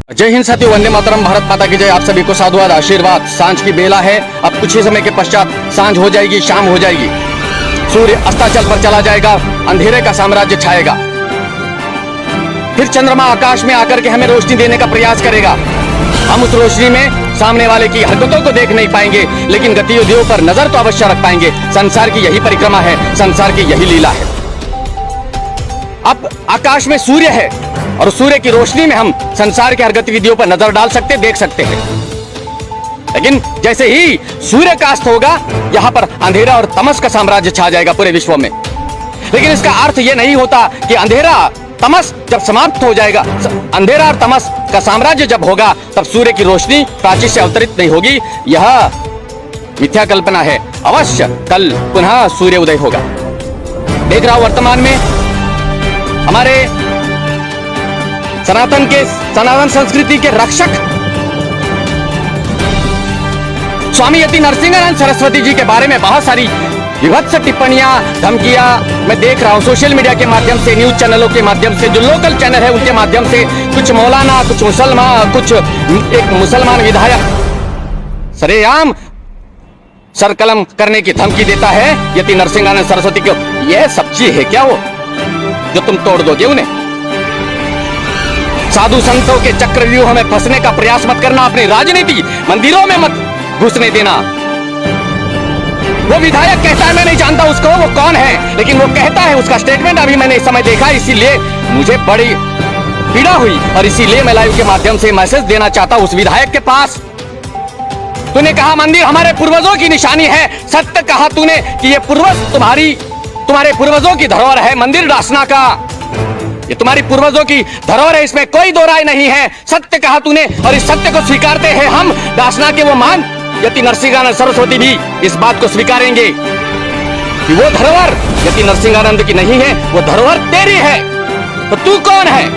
जय हिंद साथियों, वंदे मातरम, भारत माता की जय। आप सभी को साधुवाद, आशीर्वाद। सांझ की बेला है, अब कुछ ही समय के पश्चात सांझ हो जाएगी, शाम हो जाएगी, सूर्य अस्ताचल पर चला जाएगा, अंधेरे का साम्राज्य छाएगा। फिर चंद्रमा आकाश में आकर के हमें रोशनी देने का प्रयास करेगा। हम उस रोशनी में सामने वाले की हरकतों को देख नहीं पाएंगे, लेकिन गतिविधियों पर नजर तो अवश्य रख पाएंगे। संसार की यही परिक्रमा है, संसार की यही लीला है। अब आकाश में सूर्य है और सूर्य की रोशनी में हम संसार की हर गतिविधियों पर नजर डाल सकते, देख सकते हैं। लेकिन जैसे ही सूर्य का अस्त होगा, यहां पर अंधेरा और तमस का साम्राज्य छा जाएगा पूरे विश्व में। लेकिन इसका अर्थ यह नहीं होता कि अंधेरा तमस जब समाप्त हो जाएगा, अंधेरा और तमस का साम्राज्य जब होगा, तब सूर्य की रोशनी प्राची से अवतरित नहीं होगी। यह मिथ्या कल्पना है। अवश्य कल पुनः सूर्य उदय होगा। देख रहा हूं वर्तमान में हमारे सनातन संस्कृति के रक्षक स्वामी यति नरसिंहानंद सरस्वती जी के बारे में बहुत सारी विभत्स टिप्पणियां, धमकियां मैं देख रहा हूं सोशल मीडिया के माध्यम से, न्यूज चैनलों के माध्यम से, जो लोकल चैनल है उनके माध्यम से। कुछ मौलाना, कुछ मुसलमान, कुछ एक मुसलमान विधायक सरेआम सर कलम करने की धमकी देता है यति नरसिंहानंद सरस्वती को। यह सब्जी है क्या वो जो तुम तोड़ दोगे उन्हें? साधु संतों के चक्रव्यूह में फंसने का प्रयास मत करना। अपनी राजनीति मंदिरों में मत घुसने देना। वो विधायक कहता है, मैं नहीं जानता उसको, वो कौन है, लेकिन वो कहता है, उसका स्टेटमेंट अभी मैंने इस समय देखा, इसीलिए मुझे बड़ी पीड़ा हुई और इसीलिए मैं लाइव के माध्यम से मैसेज देना चाहता उस विधायक के पास। तूने कहा मंदिर हमारे पूर्वजों की निशानी है। सत्य कहा तूने कि ये पूर्वज तुम्हारे पूर्वजों की धरोहर है। मंदिर डासना का ये तुम्हारी पूर्वजों की धरोहर है, इसमें कोई दो राय नहीं है। सत्य कहा तूने और इस सत्य को स्वीकारते हैं हम। डासना के वो मान यति नरसिंहानंद सरस्वती भी इस बात को स्वीकारेंगे कि वो धरोहर यति नरसिंहानंद की नहीं है, वो धरोहर तेरी है। तो तू कौन है?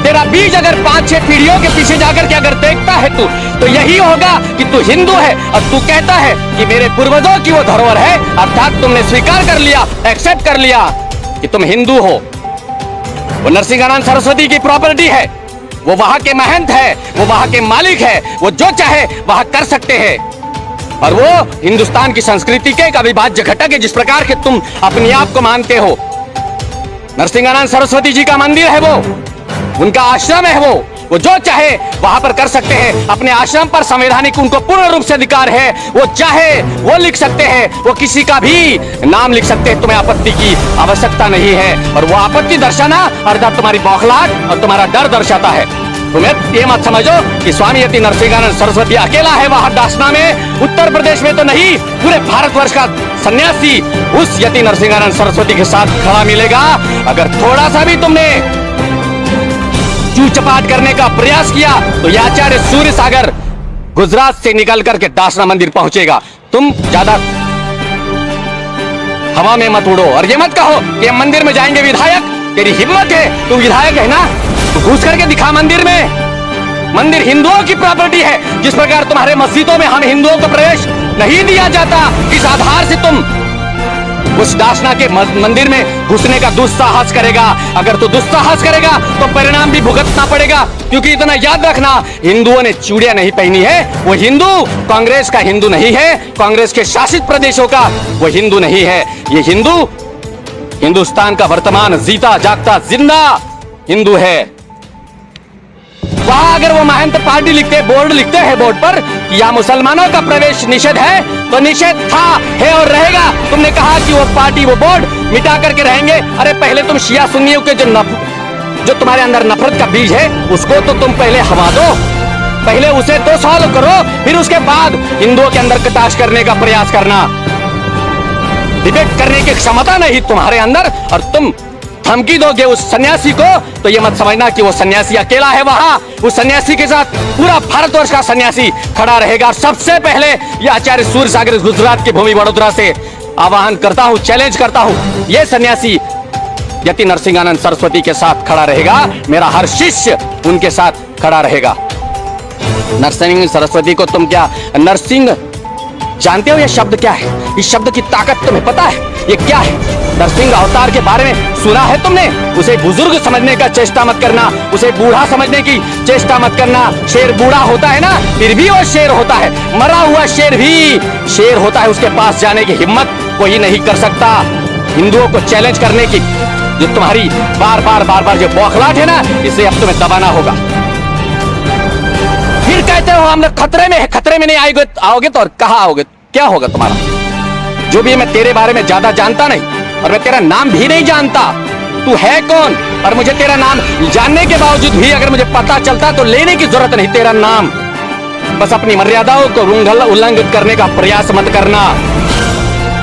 तेरा बीज अगर 5-6 पीढ़ियों के पीछे जाकर के अगर देखता है तू, तो यही होगा कि तू हिंदू है और तू कहता है कि मेरे पूर्वजों की वो धरोहर है, अर्थात तुमने स्वीकार कर लिया, एक्सेप्ट कर लिया कि तुम हिंदू हो। वो नरसिंहानंद सरस्वती की प्रॉपर्टी है, वो वहां के महंत है, वो वहां के मालिक है, वो जो चाहे वहां कर सकते हैं। और वो हिंदुस्तान की संस्कृति के एक अविभाज्य घटक है, जिस प्रकार के तुम अपने आप को मानते हो। नरसिंहानंद सरस्वती जी का मंदिर है, वो उनका आश्रम है, वो जो चाहे वहां पर कर सकते हैं। अपने आश्रम पर संवैधानिक उनको पूर्ण रूप से अधिकार है। वो चाहे वो लिख सकते हैं, वो किसी का भी नाम लिख सकते हैं, तुम्हें आपत्ति की आवश्यकता नहीं है। और वो आपत्ति दर्शाना अर्थात तुम्हारी बौखलाहट और तुम्हारा डर दर्शाता है। तुम्हें ये मत समझो कि स्वामी यति नरसिंहानंद सरस्वती अकेला है वहां डासना में, उत्तर प्रदेश में तो नहीं, पूरे भारतवर्ष का सन्यासी उस यति नरसिंहानंद सरस्वती के साथ खड़ा मिलेगा। अगर थोड़ा सा भी तुमने चूचपाट करने का प्रयास किया तो यह आचार्य सूर्य सागर गुजरात से निकल करके डासना मंदिर पहुंचेगा। तुम ज्यादा हवा में मत उड़ो और ये मत कहो कि हम मंदिर में जाएंगे। विधायक, तेरी हिम्मत है, तू विधायक है ना, तू घुस करके दिखा मंदिर में। मंदिर हिंदुओं की प्रॉपर्टी है। जिस प्रकार तुम्हारे मस्जिदों में हम हिंदुओं को प्रवेश नहीं दिया जाता, इस आधार से तुम उस डासना के मंदिर में घुसने का दुस्साहस करेगा। अगर तू दुस्साहस करेगा तो परिणाम भी भुगतना पड़ेगा, क्योंकि इतना याद रखना, हिंदुओं ने चूड़ियां नहीं पहनी है। वो हिंदू कांग्रेस का हिंदू नहीं है, कांग्रेस के शासित प्रदेशों का वो हिंदू नहीं है। ये हिंदू हिंदुस्तान का वर्तमान जीता जागता जिंदा हिंदू है। वहां अगर वो महंत पार्टी लिखते, बोर्ड लिखते हैं बोर्ड पर कि यहाँ मुसलमानों का प्रवेश निषेध है, तो निषेध था, है और रहेगा। तुमने कहा कि वो पार्टी, वो बोर्ड मिटा करके रहेंगे। अरे पहले तुम शिया सुन्नियों के जो तुम्हारे अंदर नफरत का बीज है, उसको तो तुम पहले हवा दो, पहले उसे तो सॉल्व करो, फिर उसके बाद हिंदुओं के अंदर कटाक्ष करने का प्रयास करना। डिबेट करने की क्षमता नहीं तुम्हारे अंदर और तुम धमकी दोगे उस सन्यासी को, तो ये मत समझना कि वो सन्यासी अकेला है वहां। उस सन्यासी के साथ पूरा भारतवर्ष का सन्यासी खड़ा रहेगा। और सबसे पहले ये आचार्य सूर्य सागर गुजरात की भूमि वडोदरा से आह्वान करता हूं, चैलेंज करता हूं, ये सन्यासी यति नरसिंहानंद सरस्वती के साथ खड़ा रहेगा। मेरा हर शिष्य उनके साथ खड़ा रहेगा। नरसिंह सरस्वती को तुम क्या नरसिंह जानते हो? ये शब्द क्या है? इस शब्द की ताकत तुम्हें पता है? ये क्या है? नरसिंह अवतार के बारे में सुना है तुमने? उसे बुजुर्ग समझने का चेष्टा मत करना, उसे बूढ़ा समझने की चेष्टा मत करना। शेर बूढ़ा होता है ना, फिर भी वो शेर होता है। मरा हुआ शेर भी शेर होता है, उसके पास जाने की हिम्मत कोई नहीं कर सकता। हिंदुओं को चैलेंज करने की जो तुम्हारी बार बार जो बौखलाहट है ना, इसे अब तुम्हें दबाना होगा। फिर कहते हो हम लोग खतरे में है, खतरे में नहीं आओगे तो और कहाँ आओगे? क्या होगा तुम्हारा? जो भी मैं तेरे बारे में ज्यादा जानता नहीं, और मैं तेरा नाम भी नहीं जानता। तू है कौन? और मुझे तेरा नाम जानने के बावजूद भी अगर मुझे पता चलता तो लेने की जरूरत नहीं तेरा नाम। बस अपनी मर्यादाओं को उल्लंघित करने का प्रयास मत करना।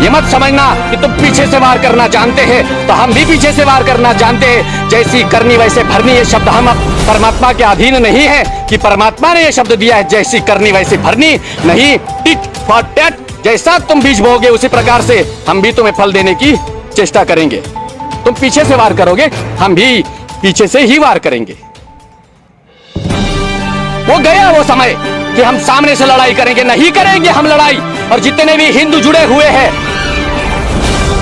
ये मत समझना कि तुम पीछे से वार करना जानते हैं तो हम भी पीछे से वार करना जानते हैं। जैसी करनी वैसे भरनी, ये शब्द हम परमात्मा के अधीन नहीं है कि परमात्मा ने ये शब्द दिया है जैसी करनी वैसी भरनी। नहीं, टिट फॉर टैट, जैसा तुम बीज बोओगे उसी प्रकार से हम भी तुम्हें फल देने की चेष्टा करेंगे। तुम पीछे से वार करोगे, हम भी पीछे से ही वार करेंगे। वो गया वो समय कि हम सामने से लड़ाई करेंगे, नहीं करेंगे हम लड़ाई। और जितने भी हिंदू जुड़े हुए हैं,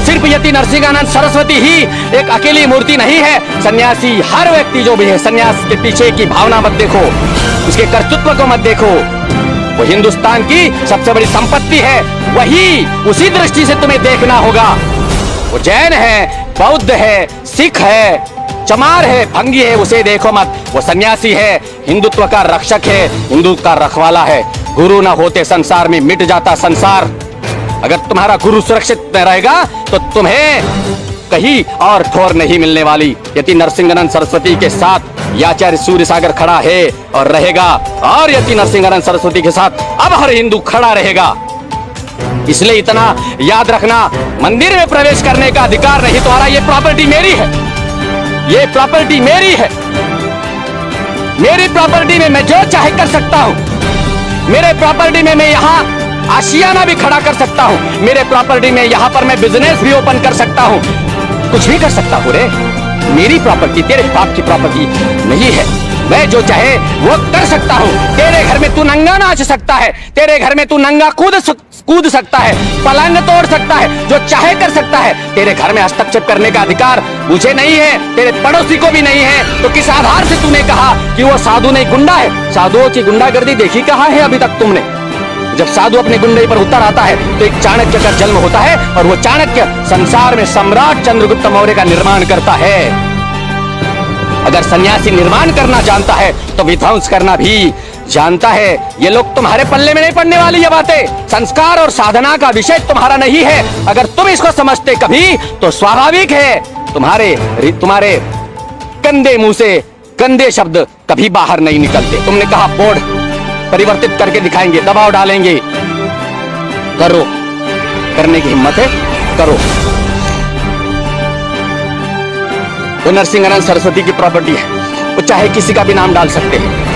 सिर्फ यति नरसिंहानंद सरस्वती ही एक अकेली मूर्ति नहीं है। सन्यासी हर व्यक्ति जो भी है, सन्यास के पीछे की भावना मत देखो, उसके कर्तृत्व को मत देखो। वो हिंदुस्तान की सबसे बड़ी संपत्ति है, वही उसी दृष्टि से तुम्हें देखना होगा। वो जैन है, बौद्ध है, सिख है, चमार है, भंगी है, उसे देखो मत। वो सन्यासी है, हिंदुत्व का रक्षक है, हिंदू का रखवाला है। गुरु ना होते संसार में मिट जाता संसार। अगर तुम्हारा गुरु सुरक्षित रहेगा तो तुम्हें कहीं और ठोर नहीं मिलने वाली। यति नरसिंहानंद सरस्वती के साथ याचार्य सूर्य सागर खड़ा है और रहेगा, और यति नरसिंहानंद सरस्वती के साथ अब हर हिंदू खड़ा रहेगा। इसलिए इतना याद रखना, मंदिर में प्रवेश करने का अधिकार नहीं तुम्हारा। ये प्रॉपर्टी मेरी है, ये प्रॉपर्टी मेरी है। मेरी प्रॉपर्टी में मैं जो चाहे कर सकता हूँ। मेरे प्रॉपर्टी में मैं यहाँ आशियाना भी खड़ा कर सकता हूँ। मेरे प्रॉपर्टी में यहाँ पर मैं बिजनेस भी ओपन कर सकता हूँ, कुछ भी कर सकता हूँ रे। मेरी प्रॉपर्टी तेरे बाप की प्रॉपर्टी नहीं है। मैं जो चाहे वो कर सकता हूँ। तेरे घर में तू नंगा नाच सकता है, तेरे घर में तू नंगा कूद सकता है, पलंग तोड़ सकता है, जो चाहे कर सकता है। तेरे घर में हस्तक्षेप करने का अधिकार मुझे नहीं है, तेरे पड़ोसी को भी नहीं है। तो किस आधार से तूने कहा कि वो साधु नहीं गुंडा है? साधुओं की गुंडागर्दी देखी कहाँ है अभी तक तुमने? जब साधु अपने गुंडे पर उतर आता है तो एक चाणक्य का जन्म होता है, और वो चाणक्य संसार में सम्राट चंद्रगुप्त मौर्य का निर्माण करता है। अगर सन्यासी निर्माण करना जानता है तो विध्वंस करना भी जानता है। ये लोग तुम्हारे पल्ले में नहीं पड़ने वाली ये बातें। संस्कार और साधना का विषय तुम्हारा नहीं है। अगर तुम इसको समझते कभी तो स्वाभाविक है तुम्हारे गंदे मुंह से गंदे शब्द कभी बाहर नहीं निकलते। तुमने कहा बोर्ड परिवर्तित करके दिखाएंगे, दबाव डालेंगे, करो। करने की हिम्मत है, करो। वो नरसिंहानंद सरस्वती की प्रॉपर्टी है, वो चाहे किसी का भी नाम डाल सकते हैं।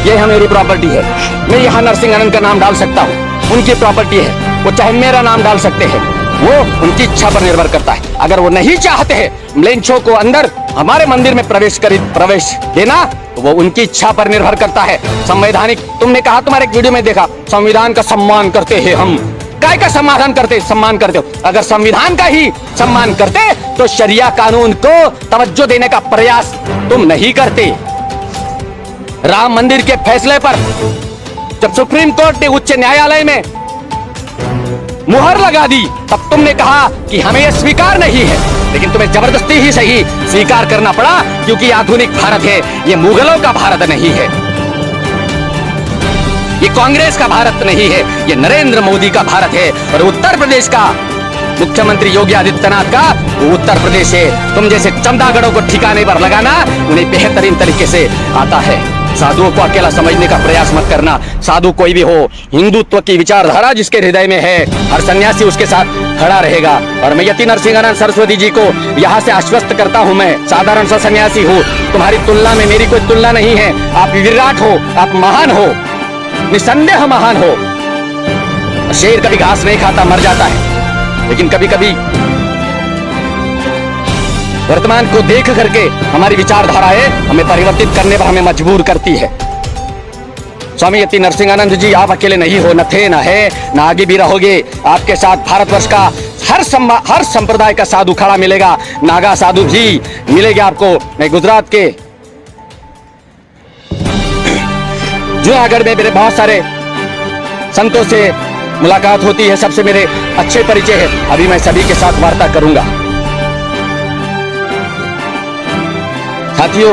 ये मेरी प्रॉपर्टी है, मैं यहाँ नरसिंहानंद का नाम डाल सकता हूँ। उनकी प्रॉपर्टी है, वो चाहे मेरा नाम डाल सकते हैं। वो उनकी इच्छा पर निर्भर करता है। अगर वो नहीं चाहते हैं म्लेच्छों को अंदर हमारे मंदिर में प्रवेश देना, तो वो उनकी इच्छा पर निर्भर करता है। संवैधानिक, तुमने कहा, तुम्हारे एक वीडियो में देखा, संविधान का सम्मान करते हैं हम। काय का सम्मान करते हो? अगर संविधान का ही सम्मान करते तो शरिया कानून को तवज्जो देने का प्रयास तुम नहीं करते। राम मंदिर के फैसले पर जब सुप्रीम कोर्ट ने उच्च न्यायालय में मुहर लगा दी, तब तुमने कहा कि हमें यह स्वीकार नहीं है। लेकिन तुम्हें जबरदस्ती ही सही स्वीकार करना पड़ा, क्योंकि आधुनिक भारत है, ये मुगलों का भारत नहीं है, ये कांग्रेस का भारत नहीं है, ये नरेंद्र मोदी का भारत है। और उत्तर प्रदेश का मुख्यमंत्री योगी आदित्यनाथ का वो उत्तर प्रदेश है। तुम जैसे चमदागढ़ों को ठिकाने पर लगाना उन्हें बेहतरीन तरीके से आता है। साधुओं को अकेला समझने का प्रयास मत करना। साधु कोई भी हो, हिंदुत्व की विचारधारा जिसके हृदय में है, हर सन्यासी उसके साथ खड़ा रहेगा। और मैं यति नरसिंहानंद सरस्वती जी को यहाँ से आश्वस्त करता हूँ, मैं साधारण सा सन्यासी हूँ, तुम्हारी तुलना में मेरी कोई तुलना नहीं है। आप विराट हो, आप महान हो, निसंदेह महान हो। शेर कभी घास नहीं खाता, मर जाता है, लेकिन कभी कभी वर्तमान को देख करके हमारी विचारधाराएं हमें परिवर्तित करने पर हमें मजबूर करती है। स्वामी यति नरसिंहानंद जी, आप अकेले नहीं हो, न थे, न है, न आगे भी रहोगे। आपके साथ भारतवर्ष का हर संप्रदाय का साधु खड़ा मिलेगा, नागा साधु भी मिलेगा आपको। मैं गुजरात के जूनागढ़ में मेरे बहुत सारे संतों से मुलाकात होती है, सबसे मेरे अच्छे परिचय है। अभी मैं सभी के साथ वार्ता करूंगा। साथियों,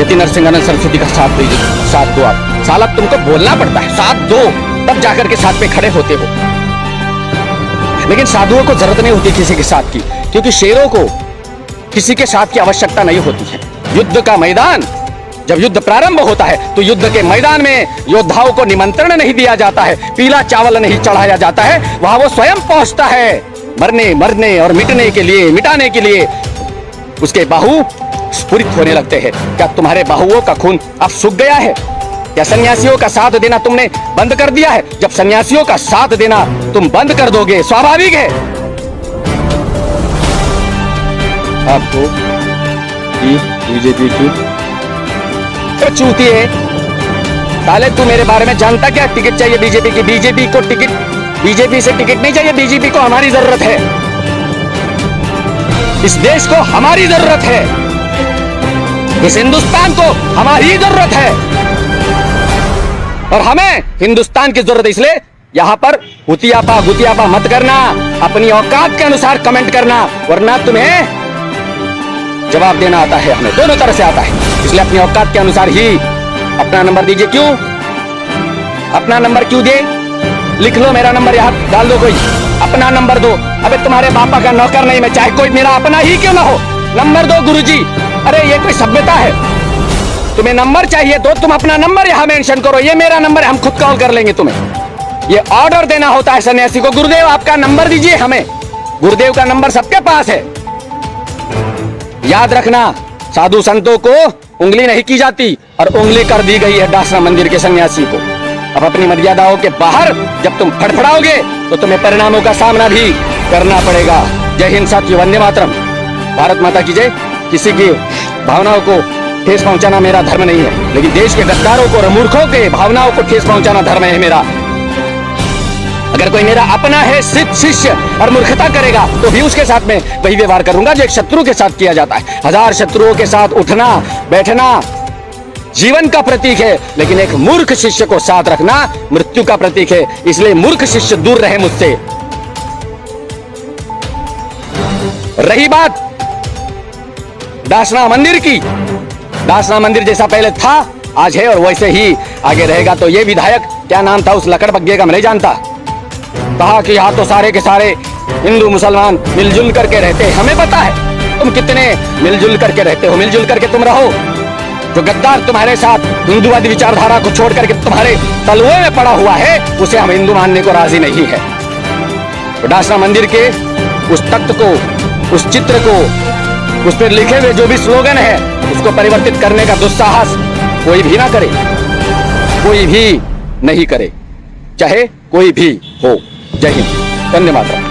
यति नरसिंहानंद सरस्वती का साथ दो आप। साला तुमको बोलना पड़ता है, साथ दो, तब जाकर के साथ में खड़े होते हो। लेकिन साधुओं को जरूरत नहीं होती किसी के साथ की, क्योंकि शेरों को किसी के साथ की आवश्यकता नहीं होती है। युद्ध का मैदान, जब युद्ध प्रारंभ होता है तो युद्ध के मैदान में योद्धाओं को निमंत्रण नहीं दिया जाता है, पीला चावल नहीं चढ़ाया जाता है। वहां वो स्वयं पहुंचता है मरने और मिटने के लिए, मिटाने के लिए। उसके बाहु स्फुरित होने लगते हैं। क्या तुम्हारे बाहुओं का खून अब सूख गया है? क्या सन्यासियों का साथ देना तुमने बंद कर दिया है? जब सन्यासियों का साथ देना तुम बंद कर दोगे, स्वाभाविक है आपको बीजेपी की चूती है। साले तू मेरे बारे में जानता क्या? टिकट चाहिए बीजेपी की? बीजेपी को टिकट, बीजेपी से टिकट नहीं चाहिए। बीजेपी को हमारी जरूरत है, इस देश को हमारी जरूरत है, इस हिंदुस्तान को हमारी जरूरत है। और हमें हिंदुस्तान की जरूरत है, इसलिए यहां पर हुतियापा गुतियापा मत करना, अपनी औकात के अनुसार कमेंट करना, वरना तुम्हें जवाब देना आता है, हमें दोनों तरह से आता है। इसलिए अपनी औकात के अनुसार ही अपना नंबर दीजिए। क्यों अपना नंबर क्यों दे? लिख लो मेरा नंबर, यहां डाल दो, कोई अपना नंबर दो। अबे तुम्हारे पापा का नौकर नहीं मैं, चाहे कोई मेरा अपना ही क्यों ना हो, नंबर दो गुरुजी। अरे ये कोई सभ्यता है? तुम्हें नंबर चाहिए तो तुम अपना नंबर यहां मेंशन करो, ये मेरा नंबर है, हम खुद कॉल कर लेंगे तुम्हें। ये ऑर्डर देना होता है सन्यासी को, गुरुदेव आपका नंबर दीजिए हमें। गुरुदेव का नंबर सबके पास है। याद रखना, साधु संतों को उंगली नहीं की जाती, और उंगली कर दी गई है डासना मंदिर के सन्यासी को। अब अपनी मर्यादाओं के बाहर जब तुम फड़फड़ाओगे तो तुम्हें परिणामों का सामना भी करना पड़ेगा। जय हिंद साथियों, वंदे मातरम, भारत माता की जय। किसी की भावनाओं को ठेस पहुंचाना मेरा धर्म नहीं है, लेकिन देश के गद्दारों को और मूर्खों के भावनाओं को ठेस पहुंचाना धर्म है मेरा। अगर कोई मेरा अपना है शिष्य और मूर्खता करेगा तो भी उसके साथ में वही व्यवहार करूंगा जो एक शत्रु के साथ किया जाता है। हजार शत्रुओं के साथ उठना बैठना जीवन का प्रतीक है, लेकिन एक मूर्ख शिष्य को साथ रखना मृत्यु का प्रतीक है। इसलिए मूर्ख शिष्य दूर रहे मुझसे। रही बात डासना मंदिर की, डासना मंदिर जैसा पहले था आज है और वैसे ही आगे रहेगा। तो ये विधायक, क्या नाम था उस लकड़ बग्गे का, मैं नहीं जानता, कहा कि यहाँ तो सारे के सारे हिंदू मुसलमान मिलजुल करके रहते हैं। हमें पता है तुम कितने मिलजुल करके रहते हो, मिलजुल करके तुम रहो। जो गद्दार तुम्हारे साथ हिंदूवादी विचारधारा को छोड़ करके तुम्हारे तलवे में पड़ा हुआ है, उसे हम हिंदू मानने को राजी नहीं है। तो डासना मंदिर के उस तख्त को, उस चित्र को, उस पर लिखे हुए जो भी स्लोगन है, उसको परिवर्तित करने का दुस्साहस कोई भी ना करे, कोई भी नहीं करे, चाहे कोई भी हो। जय हिंद, वंदे मातरम।